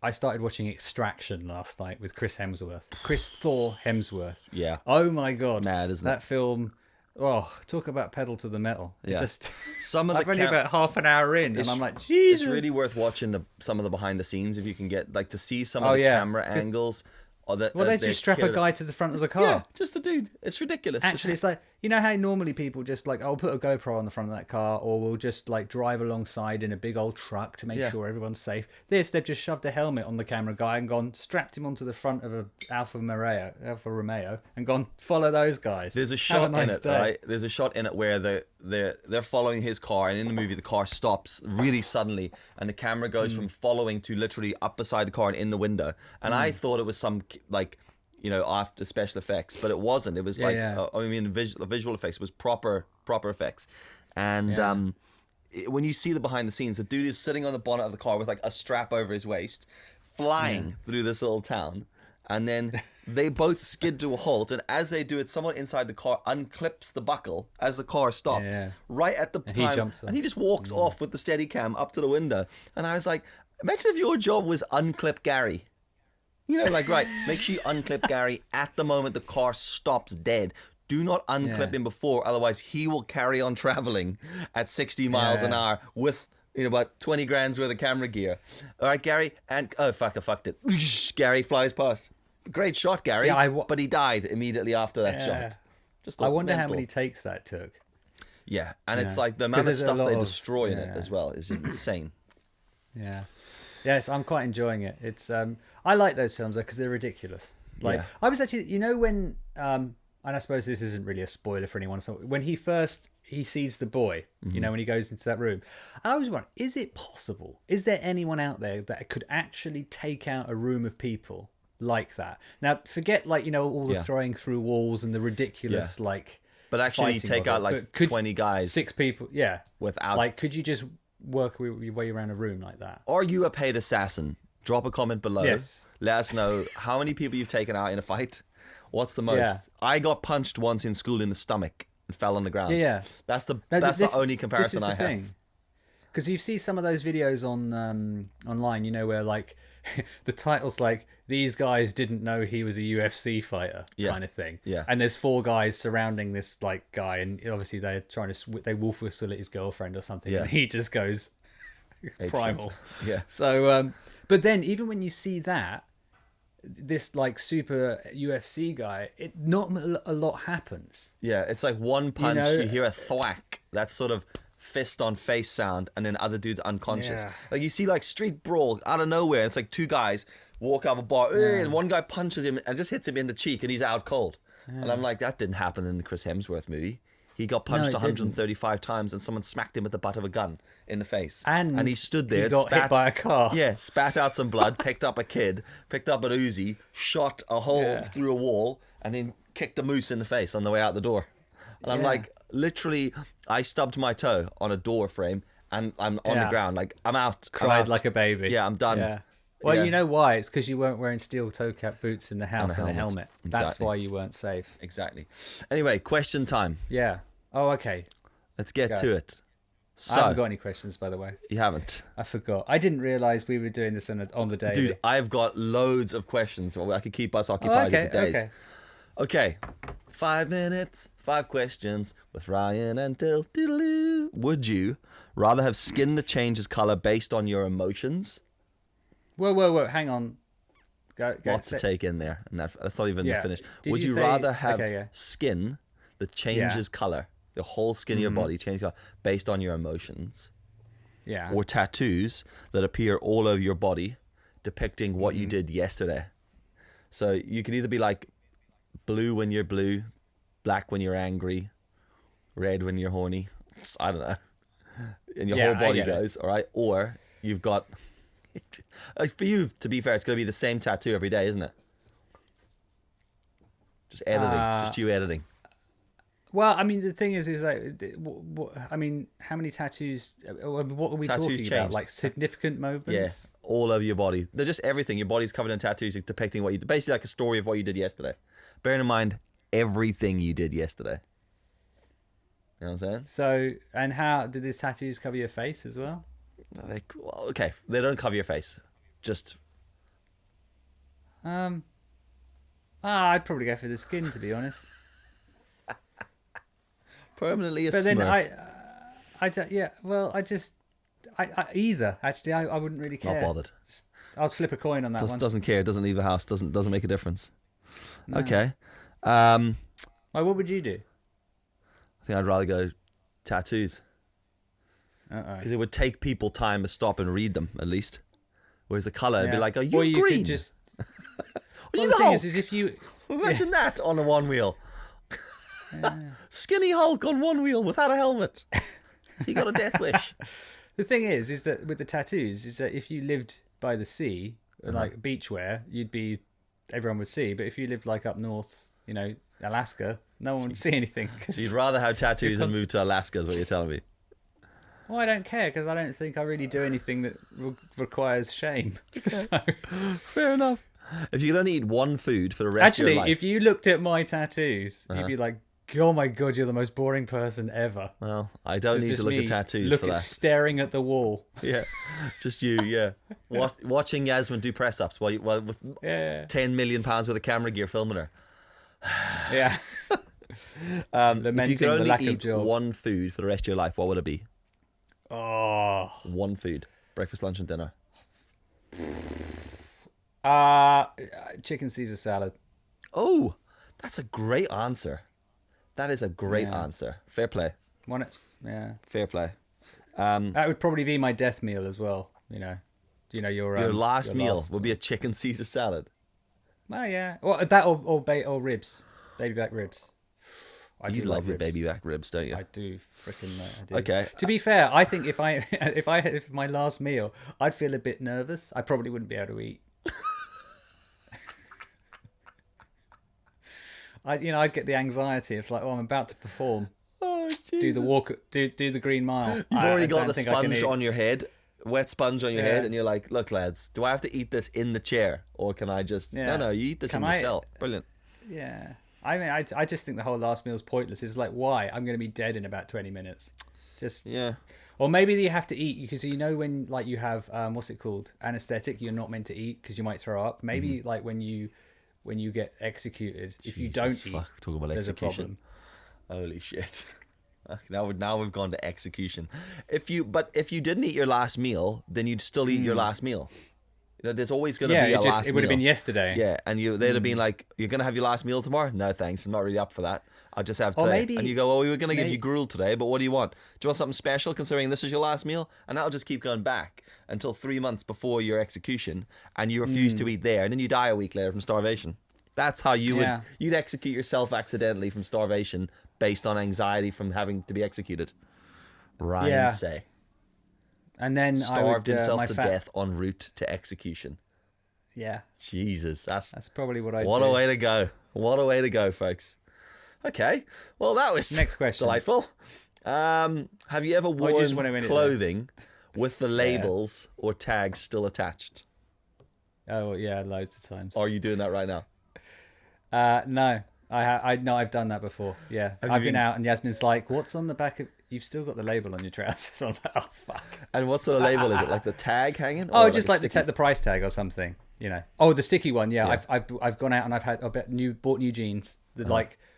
I started watching Extraction last night with Chris Thor Hemsworth. Yeah. Oh my God. Mad, isn't that film... Oh, talk about pedal to the metal. Yeah. I've only about half an hour in, and I'm like, Jesus. It's really worth watching some of the behind the scenes if you can get to see some of the camera angles. They just strap a guy to the front of the car. Yeah, just a dude. It's ridiculous. Actually, it's like, how normally people just like, I'll put a GoPro on the front of that car, or we'll just like drive alongside in a big old truck to make sure everyone's safe. They've just shoved a helmet on the camera guy and strapped him onto the front of a Alfa Romeo, and gone, follow those guys. There's a shot in it, right? There's a shot in it where they're following his car, and in the movie the car stops really suddenly, and the camera goes from following to literally up beside the car and in the window. And I thought it was some like, after special effects, but it wasn't. It was visual effects. It was proper effects. And when you see the behind the scenes, the dude is sitting on the bonnet of the car with like a strap over his waist, flying through this little town, and then they both skid to a halt. And as they do it, someone inside the car unclips the buckle as the car stops right at the time, he jumps and he just walks off with the Steadicam up to the window. And I was like, imagine if your job was unclip Gary. Right, make sure you unclip Gary at the moment the car stops dead. Do not unclip him before, otherwise he will carry on traveling at 60 miles an hour with about 20 grand's worth of camera gear. All right, Gary, and I fucked it. Gary flies past. Great shot, Gary. But he died immediately after that shot. I wonder how many takes that took. Yeah, and it's like the amount of stuff they destroy in it as well is insane. Yeah. Yes, I'm quite enjoying it. It's I like those films because they're ridiculous. I was actually, when and I suppose this isn't really a spoiler for anyone. So when he sees the boy, when he goes into that room, I was wondering, is it possible? Is there anyone out there that could actually take out a room of people like that? Now, forget all the throwing through walls and the ridiculous but actually take out 20 guys, 6 people, without could you just work your way around a room like that? Are you a paid assassin? Drop a comment below. Yes. Let us know how many people you've taken out in a fight. What's the most? I got punched once in school in the stomach and fell on the ground. That's the only comparison I have. Because you see some of those videos on online, where the title's like, these guys didn't know he was a UFC fighter, kind of thing. Yeah. And there's 4 guys surrounding this guy, and obviously they're trying to they wolf whistle at his girlfriend or something, and he just goes primal. Yeah. So, but then even when you see that, this super UFC guy, not a lot happens. Yeah, it's like one punch, you hear a thwack. That's sort of fist on face sound, and then other dudes unconscious. You see street brawl out of nowhere. It's 2 guys walk out of a bar, and one guy punches him and just hits him in the cheek, and he's out cold. And I'm like, that didn't happen in the Chris Hemsworth movie. He got punched 135 times, and someone smacked him with the butt of a gun in the face. And he stood there. He got hit by a car. Yeah, spat out some blood, picked up a kid, picked up an Uzi, shot a hole through a wall, and then kicked a moose in the face on the way out the door. And I'm like, literally, I stubbed my toe on a door frame, and I'm on the ground. I'm out. Cried like a baby. Yeah, I'm done. Yeah. Well, you know why? It's because you weren't wearing steel toe cap boots in the house and a helmet. Exactly. That's why you weren't safe. Exactly. Anyway, question time. Yeah. Oh, okay. Let's get to it. So, I haven't got any questions, by the way. You haven't? I forgot. I didn't realise we were doing this on the day. Dude, I've got loads of questions. I could keep us occupied for days. Okay. 5 minutes, 5 questions with Ryan and Dill. Would you rather have skin that changes colour based on your emotions? Whoa, hang on. Go, Lots to take in there, and that's not even finished. Would you rather have skin that changes colour, the whole skin of your body changes colour based on your emotions? Yeah. Or tattoos that appear all over your body depicting what you did yesterday. So you could either be like blue when you're blue, black when you're angry, red when you're horny. I don't know. And your whole body goes, all right? Or you've got... For you, to be fair, it's going to be the same tattoo every day, isn't it? Just editing. Just you editing. Well, I mean, the thing is like, I mean, how many tattoos? What are we talking about? Like significant moments? Yeah, all over your body. They're just everything. Your body's covered in tattoos depicting what you did. Basically, like a story of what you did yesterday. Bearing in mind everything you did yesterday. You know what I'm saying? So, and how did these tattoos cover your face as well? Okay, they don't cover your face. Just. I'd probably go for the skin, to be honest. Permanently a but Smurf. Then either actually I wouldn't really care. Not bothered. I'll flip a coin on that one. Doesn't care. Doesn't leave the house. Doesn't make a difference. No. Okay. Well, what would you do? I think I'd rather go tattoos. Because it would take people time to stop and read them at least. Whereas the colour, it'd be like, "Are you green?" Could just. Well, the thing is if you imagine that on a one wheel. Skinny Hulk on one wheel without a helmet. So you got a death wish. The thing is that with the tattoos, is that if you lived by the sea, like beachwear, everyone would see. But if you lived like up north, Alaska, no one would see anything. So you'd rather have tattoos and move to Alaska, is what you're telling me. Well, I don't care because I don't think I really do anything that requires shame. Okay. So. Fair enough. If you could only eat one food for the rest of your life. Actually, if you looked at my tattoos, you'd be like, oh my God, you're the most boring person ever. Well, I don't need to look at tattoos for that. Staring at the wall. Yeah, just you, yeah. Watching Yasmin do press-ups while with 10 million pounds worth of camera gear filming her. Yeah. If you could only eat one food for the rest of your life, what would it be? Oh. One food. Breakfast, lunch and dinner. Chicken Caesar salad. Oh, that's a great answer. That is a great answer. Fair play. Want it? Yeah. Fair play. That would probably be my death meal as well. Your last meal would be a chicken Caesar salad. Oh yeah. Well, that or ribs, baby back ribs. You love your baby back ribs, don't you? I do, freaking. I do. Okay. To be fair, I think if my last meal, I'd feel a bit nervous. I probably wouldn't be able to eat. I'd get the anxiety of like, I'm about to perform. Oh, Jesus. Do the walk, do the Green Mile. You've already got the sponge on your head, wet sponge on your head, and you're like, look, lads, do I have to eat this in the chair, or can I just? Yeah. No, you eat this in yourself. Brilliant. Yeah. I mean, I just think the whole last meal is pointless. It's like, why? I'm going to be dead in about 20 minutes. Just Or maybe you have to eat because when like you have what's it called, anesthetic, you're not meant to eat because you might throw up. Maybe like when you get executed, if you don't eat, talking about there's execution. A problem. Holy shit! Now we've gone to execution. If you didn't eat your last meal, then you'd still eat your last meal. There's always going to be a last meal. It would have been yesterday. Yeah, and they'd have been like, "You're going to have your last meal tomorrow?" No, thanks. I'm not really up for that. I'll just have today. Maybe, and you go, "Oh, we were going to give you gruel today, but what do you want? Do you want something special considering this is your last meal?" And that'll just keep going back until 3 months before your execution, and you refuse to eat there, and then you die a week later from starvation. That's how you'd execute yourself accidentally from starvation based on anxiety from having to be executed. Ryan say. And then starved himself to death en route to execution. Yeah. Jesus, that's probably what I do. What a way to go. What a way to go, folks. Okay. Well, that was next question. Delightful. Have you ever worn clothing with the labels or tags still attached? Oh, yeah, loads of times. Are you doing that right now? No. I've done that before. Yeah. I've been out and Yasmin's like, "What's on the back of..." You've still got the label on your trousers. I'm like, oh, fuck. And what sort of label is it? Like the tag hanging? Oh, just like the price tag or something, Oh, the sticky one, yeah. I've gone out and I've bought new jeans.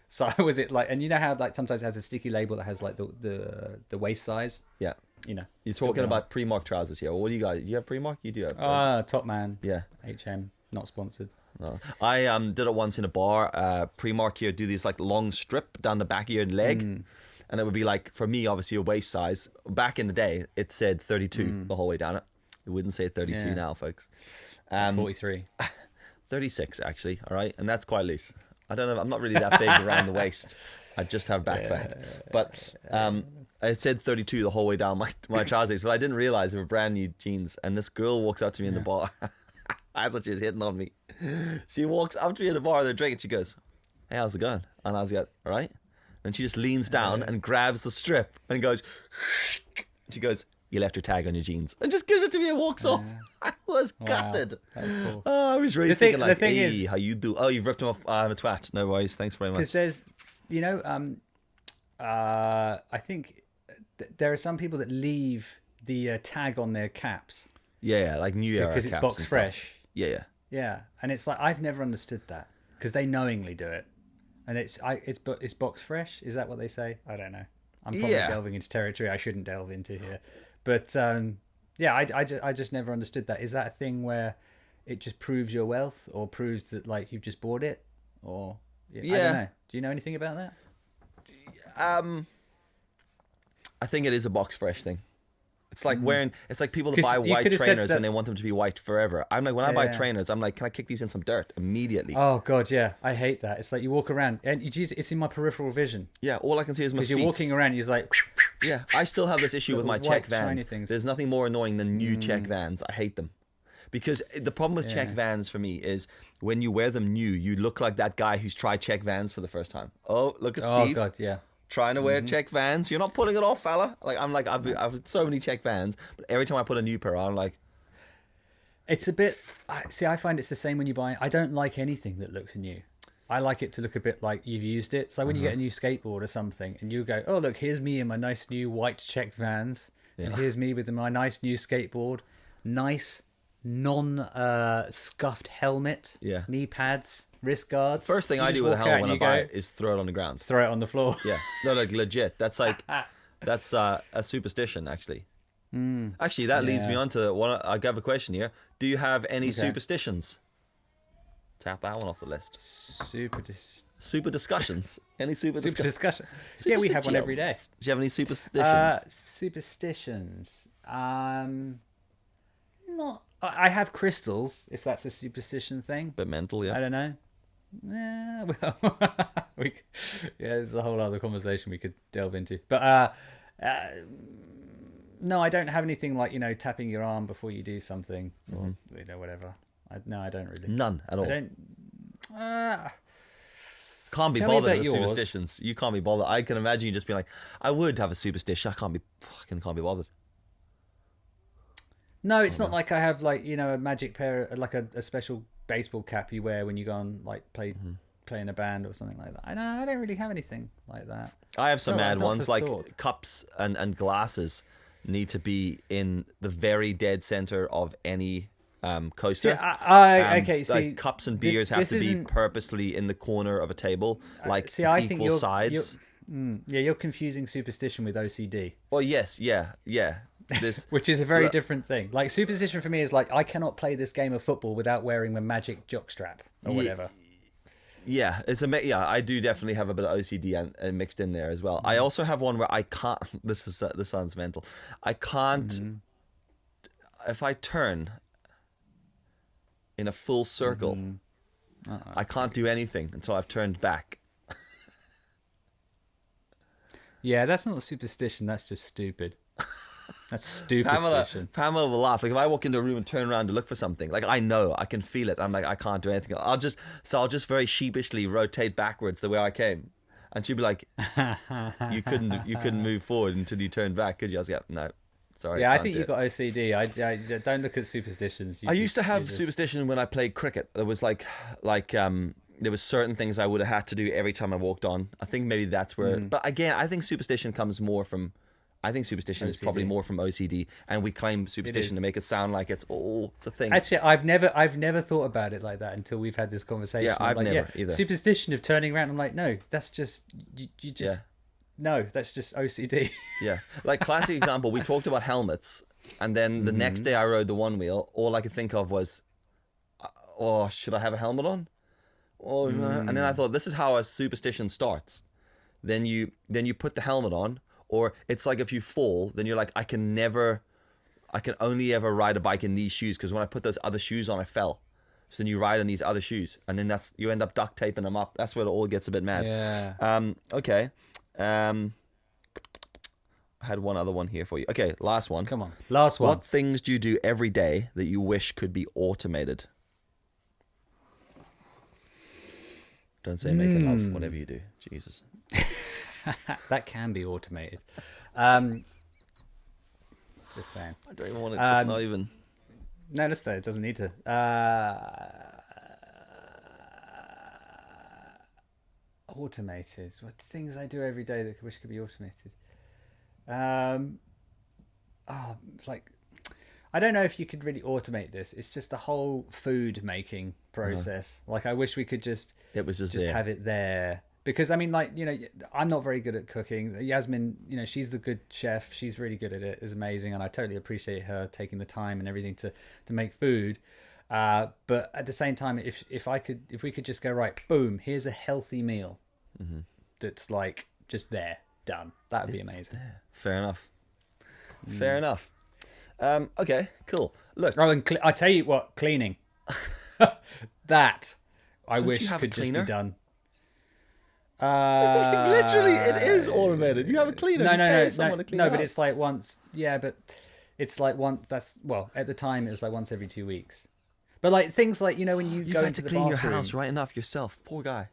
So was it like, and you know how like sometimes it has a sticky label that has like the waist size? Yeah. You're talking about Primark trousers here. Well, what do you guys, you have Primark? You do have Top Man. Yeah. HM, not sponsored. No. I did it once in a bar. Primark here do these like long strip down the back of your leg. And it would be like, for me, obviously, your waist size. Back in the day, it said 32 the whole way down it. It wouldn't say 32 now, folks. 43. 36 actually. All right, and that's quite loose. I don't know. I'm not really that big around the waist. I just have back fat. But it said 32 the whole way down my trousers, but I didn't realize they were brand new jeans. And this girl walks up to me in the bar. I thought she was hitting on me. She walks up to me in the bar, they're drinking. She goes, "Hey, how's it going?" And I was like, "All right." And she just leans down and grabs the strip and goes. She goes, "You left your tag on your jeans," and just gives it to me and walks off. I was gutted. That's cool. Oh, I was really thinking like, thing "Hey, is, how you do? Oh, you've ripped him off. I'm a twat. No worries. Thanks very much." Because there's, I think there are some people that leave the tag on their caps. Yeah, like New Era because it's caps box and fresh. Stuff. Yeah. Yeah, and it's like I've never understood that because they knowingly do it, and it's box fresh. Is that what they say? I don't know. I'm probably delving into territory I shouldn't delve into here, but I just never understood that. Is that a thing where it just proves your wealth, or proves that like you've just bought it, or I don't know. Do you know anything about that? I think it is a box fresh thing. It's like wearing. It's like people that buy white trainers and they want them to be white forever. I'm like, when I buy trainers, I'm like, can I kick these in some dirt immediately? Oh god, yeah, I hate that. It's like you walk around and it's in my peripheral vision. Yeah, all I can see is my feet. Because you're walking around, you're like. Yeah, I still have this issue with my check Vans. There's nothing more annoying than new check Vans. I hate them. Because the problem with check Vans for me is when you wear them new, you look like that guy who's tried check Vans for the first time. Oh, look at Steve. Oh god, yeah. Trying to wear check Vans. You're not pulling it off, fella. Like I've had so many check Vans, but every time I put a new pair on, I'm like, it's a bit. See, I find it's the same when you buy. I don't like anything that looks new. I like it to look a bit like you've used it. So when you get a new skateboard or something, and you go, "Oh look, here's me in my nice new white check Vans, and here's me with my nice new skateboard, nice non-scuffed helmet, knee pads, wrist guards." First thing I do with a helmet when I buy it is throw it on the ground. Throw it on the floor. Yeah, no, like legit. That's like that's a superstition actually. Actually, that leads me on to one. I have a question here. Do you have any superstitions? Tap that one off the list. Super discussions. Any super discussion? Yeah, we have one every day. Do you have any superstitions? Superstitions. Not. I have crystals. If that's a superstition thing. Bit mental, yeah. I don't know. Yeah, well, there's a whole other conversation we could delve into. But no, I don't have anything like tapping your arm before you do something, or whatever. No, I don't really. None at all. I don't. Can't be bothered with superstitions. You can't be bothered. I can imagine you just being like, I would have a superstition. I can't be bothered. No, it's not like I have like a magic pair, like a special baseball cap you wear when you go on like play in a band or something like that. I don't really have anything like that. I have some mad ones like cups and glasses need to be in the very dead center of any coaster. Okay, see, like cups and beers have to be purposely in the corner of a table, like I equal think you're, sides. You're confusing superstition with OCD. Well, yes, yeah. This, which is a very different thing. Like superstition for me is like I cannot play this game of football without wearing the magic jockstrap or whatever. Yeah, I do definitely have a bit of OCD and mixed in there as well. I also have one where I can't. This sounds mental. I can't. If I turn in a full circle, I can't do anything until I've turned back. Yeah, that's not a superstition. That's just stupid. That's stupid. Pamela will laugh. Like if I walk into a room and turn around to look for something, like I know, I can feel it. I'm like, I can't do anything. I'll just very sheepishly rotate backwards the way I came, and she'd be like, "You couldn't move forward until you turned back, could you?" I was like, "No, sorry." Yeah, I think you've got OCD. I don't look at superstitions. I used to have superstition when I played cricket. There was like there was certain things I would have had to do every time I walked on. I think maybe that's where. But again, I think superstition comes more from. I think superstition is probably more from OCD, and we claim superstition to make it sound like it's a thing. Actually, I've never thought about it like that until we've had this conversation. Yeah, I've never either. Superstition of turning around. I'm like, no, that's just you just no, that's just OCD. Yeah, like classic example. We talked about helmets, and then the next day I rode the one wheel. All I could think of was, oh, should I have a helmet on? Oh, and then I thought this is how a superstition starts. Then you put the helmet on. Or it's like if you fall, then you're like, I can never I can only ever ride a bike in these shoes because when I put those other shoes on, I fell. So then you ride on these other shoes, and then you end up duct taping them up. That's where it all gets a bit mad. Yeah. Okay. I had one other one here for you. Okay, last one. Come on, last one. What things do you do every day that you wish could be automated? Don't say making love, whatever you do. Jesus. That can be automated. Just saying. I don't even want it. It's not even. No, let's do it. It doesn't need to. Automated. What things I do every day that I wish could be automated? It's like, I don't know if you could really automate this. It's just the whole food making process. Like, I wish we could just have it there. Because, I mean, like, you know, I'm not very good at cooking. Yasmin, you know, she's the good chef. She's really good at it. It's amazing. And I totally appreciate her taking the time and everything to make food. But at the same time, if we could just go, right, boom, here's a healthy meal that's like just there, done. That would be amazing. Fair enough. Fair enough. Okay, cool. Look. Oh, and I tell you what, cleaning. That I wish could just be done. Literally, it is automated. You have a cleaner. No, but it's like once. Yeah, but it's like once. That's at the time it was like once every 2 weeks. But like things like, you know, when you've had into to the clean bathroom, your house right enough yourself. Poor guy.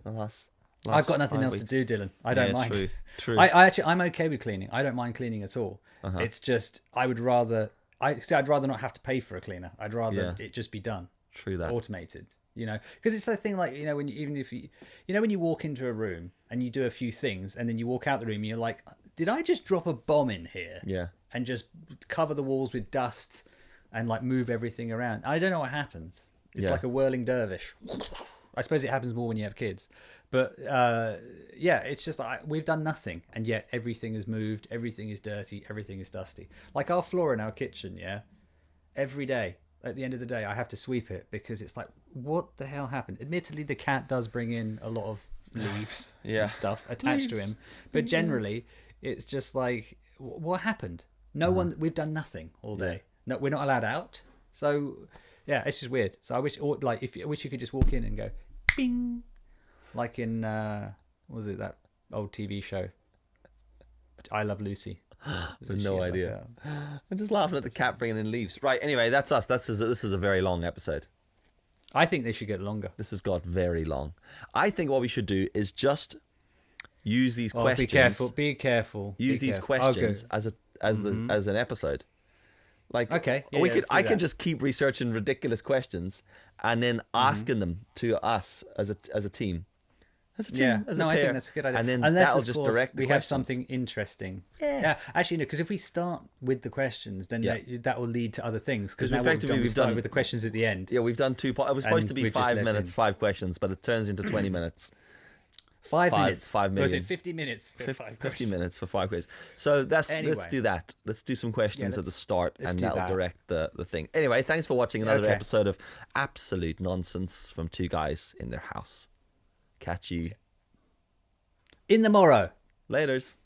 I've got nothing else to do, Dylan. I don't mind. True. I'm okay with cleaning. I don't mind cleaning at all. It's just I'd rather not have to pay for a cleaner. I'd rather it just be done. True that. Automated. You know, because it's the thing, like, you know, when you walk into a room and you do a few things and then you walk out the room and you're like, did I just drop a bomb in here? Yeah. And just cover the walls with dust and like move everything around. I don't know what happens. It's like a whirling dervish. I suppose it happens more when you have kids. But it's just like we've done nothing, and yet everything is moved, everything is dirty, everything is dusty. Like our floor in our kitchen, every day. At the end of the day, I have to sweep it because it's like, what the hell happened? Admittedly, the cat does bring in a lot of leaves and stuff attached to him. But generally, it's just like, what happened? We've done nothing all day. No, we're not allowed out. So, yeah, it's just weird. So I wish you could just walk in and go, bing. Like in, what was it, that old TV show? I Love Lucy. No idea. I'm just laughing at the cat bringing in leaves. Right, anyway, that's us. This is a very long episode. I think they should get longer. This has got very long. I think what we should do is just use these questions. Be careful. Use these questions as an episode. Like, okay, I can just keep researching ridiculous questions and then asking them to us as a team. As a team, as a pair. I think that's a good idea. And then unless, that'll just direct the we questions. have something interesting. Yeah. Actually, no, because if we start with the questions, then that will lead to other things. Because effectively we've done with the questions at the end. Yeah, we've done 2 parts. It was supposed to be 5 minutes, 5 questions, but it turns into 20 minutes. 5 minutes. 5 minutes. Was it 50 minutes for 5 questions? 50 minutes for 5 questions. So let's do that. Let's do some questions at the start, and that'll direct the thing. Anyway, thanks for watching another episode of Absolute Nonsense from 2 guys in their house. Catch you in the morrow. Laters.